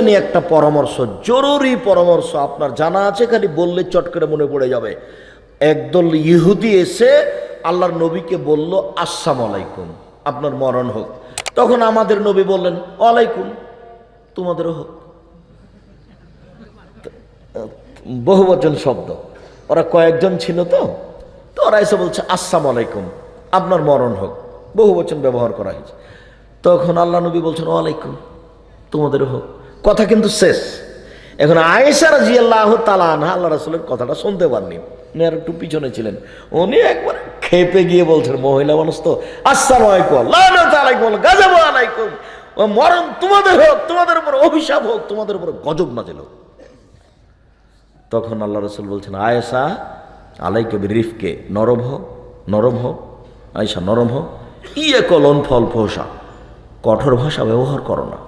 নিয়ে একটা পরামর্শ, জরুরি পরামর্শ, আপনার জানা আছে, খালি বললে চট করে মনে পড়ে যাবে। একদল ইহুদি এসে আল্লাহর নবীকে বলল, আসসালামু আলাইকুম, আপনার মরণ হোক। তখন আমাদের নবী বললেন, ওয়ালাইকুম, তোমাদেরও হোক। বহুবচন শব্দ, ওরা কয়েকজন ছিল, তো ওরা এসে বলছে আসসালামু আলাইকুম, আপনার মরণ হোক, বহুবচন ব্যবহার করা হয়েছে। তখন আল্লাহ নবী বলছেন, ওয়ালাইকুম, তোমাদেরও হোক। কথা কিন্তু শেষ। এখন আয়েশা রাদিয়াল্লাহু তাআলা আনহা আল্লাহ রাসূলের কথাটা শুনতে পাননি, উনি আর একটু পিছনে ছিলেন। উনি একবার খেপে গিয়ে বলছেন, মহিলা মানুষ তো, আসসালামু আলাইকুম, লানাতু আলাইকুম, গাযাবু আলাইকুম, মরণ তোমাদের হোক, তোমাদের উপর অভিশাপ হোক, তোমাদের উপর গজব নাযিল হোক। তখন আল্লাহ রাসূল বলছেন, আয়েশা আলাইকা বিরিফকে, নরম হও, নরম হও আয়েশা, নরম হও। ইয়ে কলন ফল ফোসা, কঠোর ভাষা ব্যবহার করো না,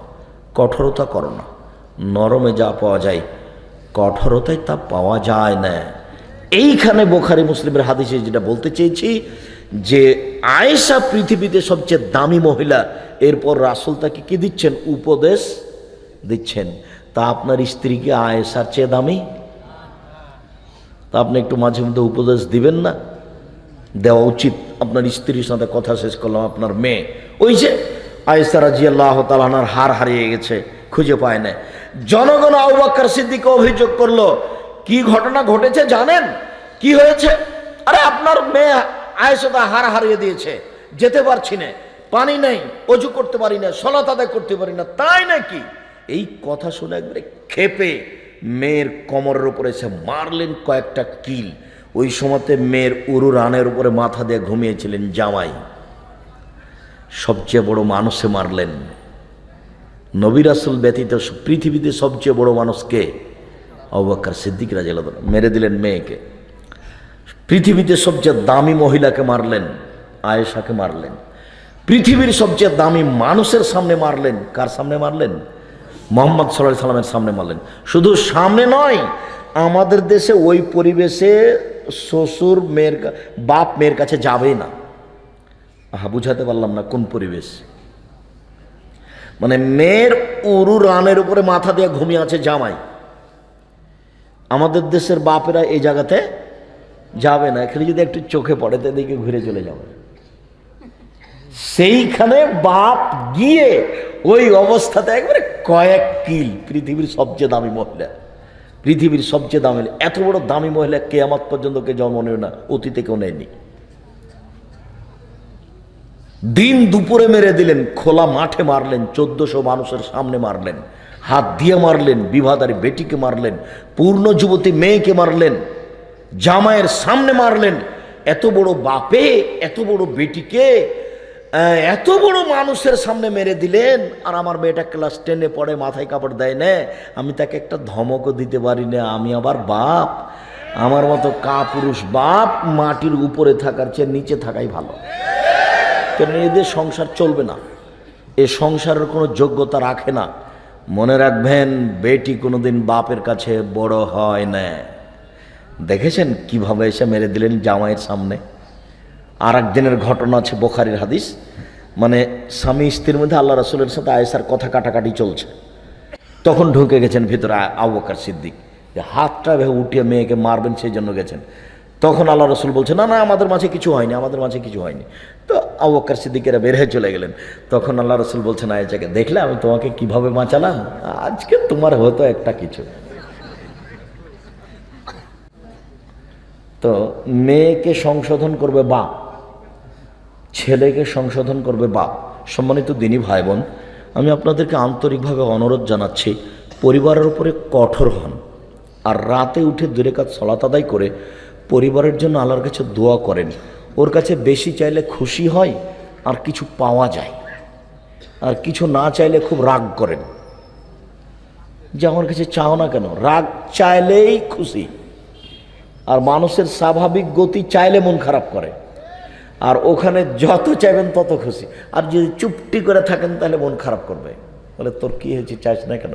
কঠোরতা করো না। নরমে যা পাওয়া যায়, কঠোরতায় তা পাওয়া যায় না। এইখানে বুখারী মুসলিমের হাদিসে যেটা বলতে চেয়েছি, যে আয়েশা পৃথিবীতে সবচেয়ে দামি মহিলা, এরপর রাসূল তাকে কি দিচ্ছেন? উপদেশ দিচ্ছেন। তা আপনার স্ত্রীকে আয়েশার চেয়ে দামি? তা আপনি একটু মাঝে মধ্যে উপদেশ দিবেন না? দেওয়া উচিত। আপনার স্ত্রীর সাথে কথা শেষ করলাম, আপনার মেয়ে, ওই যে আয়েশা রাদিয়াল্লাহু তাআলা আনহার হার হারিয়ে গেছে, খুঁজে পায় না। জনগণ আবু বকর সিদ্দিককে অভিযোগ করলো, কি ঘটনা ঘটেছে জানেন? কি হয়েছে? আরে আপনার মেয়ে আয়েশা তো হার হারিয়ে দিয়েছে, যেতে পারছি না, পানি নেই, অজু করতে পারি না, সালাত আদায় করতে পারি না। তাই নাকি? এই কথা শুনে একবারে খেপে মেয়ের কোমরের উপরে এসে মারলেন কয়েকটা কিল। ওই সময়তে মেয়ের উরু রানের উপরে মাথা দিয়ে ঘুমিয়েছিলেন জামাই, সবচেয়ে বড় মানুষে মারলেন। নবী রাসূল ব্যতীত পৃথিবীতে সবচেয়ে বড় মানুষকে? আবু বকর সিদ্দিক রাদিয়াল্লাহু আনহু। মেরে দিলেন মেয়েকে। পৃথিবীতে সবচেয়ে দামি মহিলাকে মারলেন, আয়েশাকে মারলেন। পৃথিবীর সবচেয়ে দামি মানুষের সামনে মারলেন। কার সামনে মারলেন? মুহাম্মদ সাল্লাল্লাহু আলাইহি সাল্লামের সামনে মারলেন। শুধু সামনে নয়, আমাদের দেশে ওই পরিবেশে শ্বশুর মেয়ের, বাপ মেয়ের কাছে যাবে না। বুঝাতে পারলাম না কোন পরিবেশ। মানে মেয়ের উরু রানের উপরে মাথা দিয়ে ঘুমিয়ে আছে জামাই। আমাদের দেশের বাপেরা এই জায়গাতে যাবে না, এখানে যদি একটু চোখে পড়ে তো এদিকে ঘুরে চলে যাবে। সেইখানে বাপ গিয়ে ওই অবস্থাতে একবারে কয়েক কিল। পৃথিবীর সবচেয়ে দামি মহিলা, পৃথিবীর সবচেয়ে দামি, এত বড় দামি মহিলা কিয়ামত পর্যন্ত কে জন্ম নেবে না, অতীতে কেউ নেয়নি। দিন দুপুরে মেরে দিলেন, খোলা মাঠে মারলেন, 1400 মানুষের সামনে মারলেন, হাত দিয়ে মারলেন, বিবাহদারী বেটিকে মারলেন, পূর্ণ যুবতী মেয়েকে মারলেন, জামাইয়ের সামনে মারলেন। এত বড় বাপে এত বড় বেটিকে এত বড় মানুষের সামনে মেরে দিলেন। আর আমার মেয়েটা ক্লাস 10-এ পড়ে, মাথায় কাপড় দেয় না, আমি তাকে একটা ধমকও দিতে পারি না। আমি আবার বাপ, আমার মতো কাপুরুষ বাপ মাটির উপরে থাকার চেয়ে নিচে থাকাই ভালো। কেন? এদের সংসার চলবে না, এ সংসারের কোনো যোগ্যতা রাখে না। মনে রাখবেন, বেটি কোনোদিন বাপের কাছে বড় হয় না। দেখেছেন কিভাবে এসে মেরে দিলেন জামাইয়ের সামনে। আর একদিনের ঘটনা আছে, বুখারীর হাদিস, মানে স্বামী স্ত্রীর মধ্যে আল্লাহ রাসূলের সাথে আয়েশার কথা কাটাকাটি চলছে। তখন ঢুকে গেছেন ভিতরে আবু বকর সিদ্দিক, যে হাতটা ভেবে উঠিয়ে মেয়েকে মারবেন সেই জন্য গেছেন। তখন আল্লাহ রাসূল বলছেন, না না, আমাদের মাঝে কিছু হয়নি, আমাদের মাঝে কিছু হয়নি। তো আবু বকর সিদ্দিকেরা বের হয়ে চলে গেলেন। তখন আল্লাহ রাসূল বলছেন আয়েশাকে, দেখলে আমি তোমাকে কিভাবে বাঁচালাম? আজকে তোমার হতো একটা কিছু। তো মেয়েকে সংশোধন করবে বাপ, ছেলেকে সংশোধন করবে বাপ। সম্মানিত দিনী ভাই বোন, আমি আপনাদেরকে আন্তরিকভাবে অনুরোধ জানাচ্ছি, পরিবারের উপরে কঠোর হন। আর রাতে উঠে 2 রাকাত সালাত আদায় করে পরিবারের জন্য আল্লাহর কাছে দোয়া করেন। ওর কাছে বেশি চাইলে খুশি হয়, আর কিছু পাওয়া যায়। আর কিছু না চাইলে খুব রাগ করেন, যে আমার কাছে চাও না কেন। রাগ চাইলেই খুশি, আর মানুষের স্বাভাবিক গতি চাইলে মন খারাপ করে। আর ওখানে যত চাইবেন তত খুশি। আর যদি চুপটি করে থাকেন তাহলে মন খারাপ করবে, বলে তোর কি হয়েছে, চাইছ না কেন।